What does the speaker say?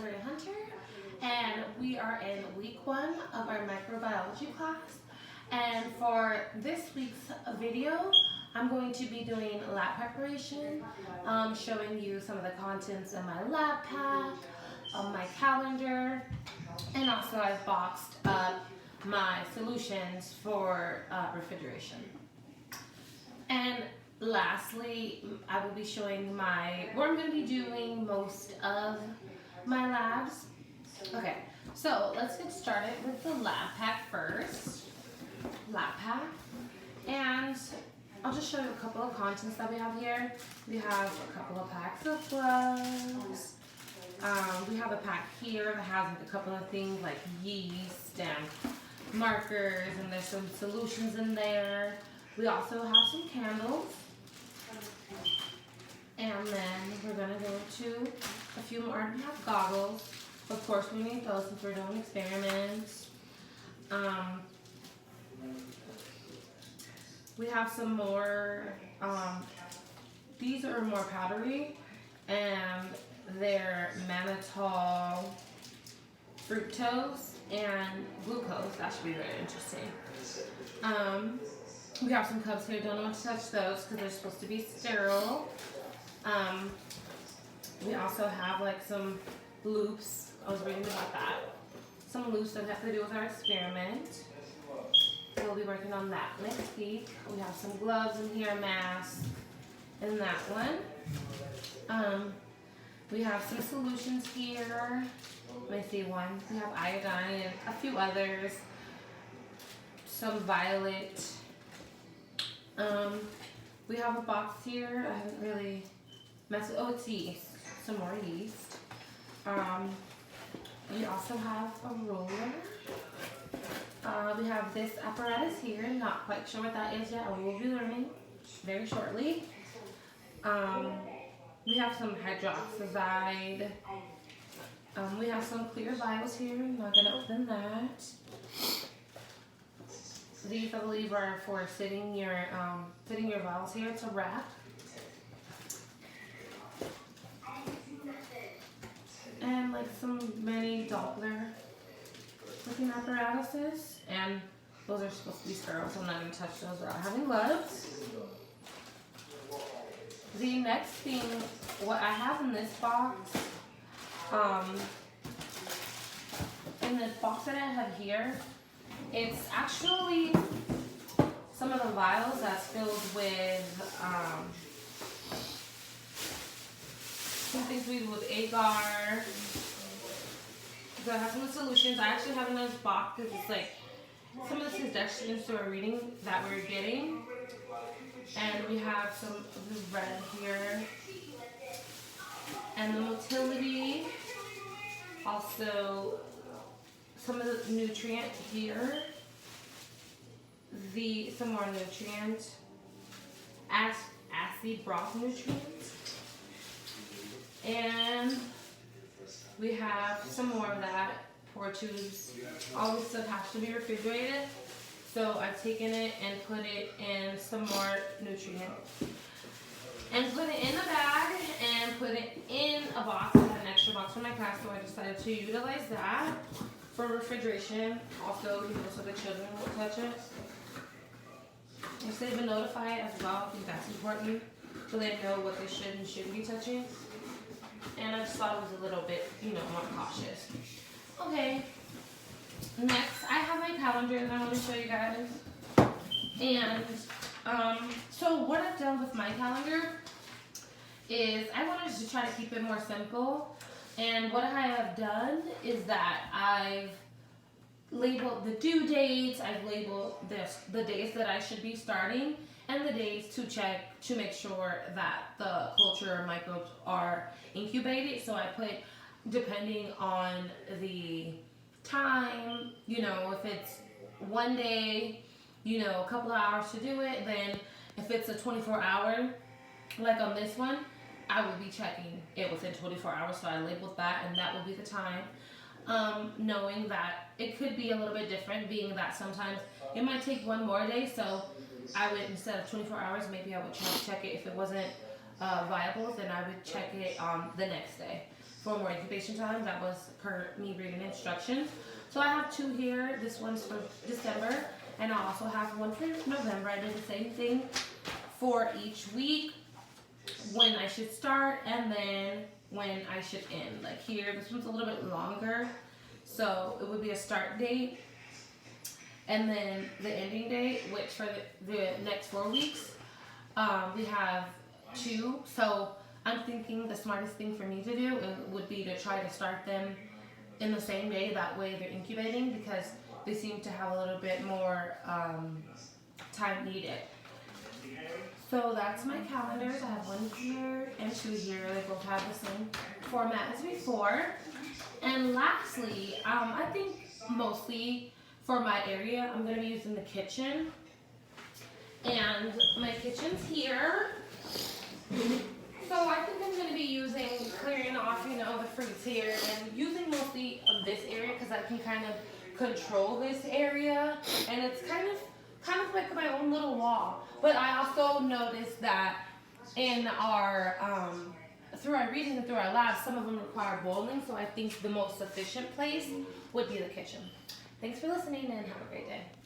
Victoria Hunter, and we are in week 1 of our microbiology class. And for this week's video, I'm going to be doing lab preparation, showing you some of the contents in my lab pack, my calendar, and also I've boxed up my solutions for refrigeration. And lastly, I will be showing where I'm going to be doing most of my labs. Okay, so let's get started with the lab pack first. Lab pack. And I'll just show you a couple of contents that we have here. We have a couple of packs of gloves. We have a pack here that has a couple of things like yeast and markers, and there's some solutions in there. We also have some candles. And then we're gonna go to a few more. We have goggles. Of course, we need those since we're doing experiments. We have some more, these are more powdery, and they're mannitol, fructose, and glucose. That should be very interesting. We have some cups here. Don't want to touch those because they're supposed to be sterile. We also have like some loops. I was reading about that. Some loops that have to do with our experiment. We'll be working on that next week. We have some gloves in here, a mask in that one. We have some solutions here. Let me see one. We have iodine and a few others. Some violet. We have a box here. I haven't really messed with. Oh, it's yeast. Some more yeast. We also have a roller. We have this apparatus here. Not quite sure what that is yet. We will be learning very shortly. We have some hydroxide. We have some clear vials here. I'm not going to open that. These, I believe, are for fitting your vials here. It's a wrap. And like some mini Doppler looking apparatuses. And those are supposed to be sterile, so I'm not going to touch those without having gloves. The next thing, what I have in this box, that I have here, it's actually some of the vials that's filled with some things we do with agar. So I have some solutions. I actually have another box because it's like some of the suggestions to our reading that we're getting. And we have some of the red here. And the motility. Also some of the nutrient here. Some more nutrient. Acid broth nutrients. And we have some more of that, pour tubes. All this stuff has to be refrigerated. So I've taken it and put it in some more nutrient. And put it in a bag and put it in a box. I had an extra box for my class, so I decided to utilize that for refrigeration. Also, so the children won't touch it. So they've been notified as well. I think that's important. So they know what they should and shouldn't be touching. And I just thought it was a little bit, more cautious. Okay. Next, I have my calendar that I want to show you guys. And so what I've done with my calendar is I wanted to try to keep it more simple. And what I have done is that I've labeled the due dates, I've labeled the days that I should be starting, and the days to check to make sure that the culture microbes are incubated. So I put, depending on the time, if it's one day, a couple of hours to do it, then if it's a 24-hour, like on this one, I will be checking it within 24 hours. So I labeled that, and that will be the time. Knowing that it could be a little bit different, being that sometimes it might take one more day. So I would, instead of 24 hours, maybe I would try to check it. If it wasn't viable, then I would check it the next day. for more incubation time. That was per me reading instructions. So I have 2 here. This one's for December, and I also have one for November. I did the same thing for each week, when I should start and then when I should end. Like here, this one's a little bit longer, so it would be a start date and then the ending date, which for the next 4 weeks, we have 2. So I'm thinking the smartest thing for me to do would be to try to start them in the same day. That way they're incubating, because they seem to have a little bit more time needed. So that's my calendars. I have 1 here and 2 here. They both have the same format as before. And lastly, I think mostly for my area, I'm going to be using the kitchen. And my kitchen's here. So I think I'm going to be clearing off, the fruits here, and using mostly this area because I can kind of control this area. And it's kind of like my own little wall. But I also noticed that in our through our reading and through our labs, some of them require bowling, so I think the most efficient place would be the kitchen. Thanks for listening and have a great day.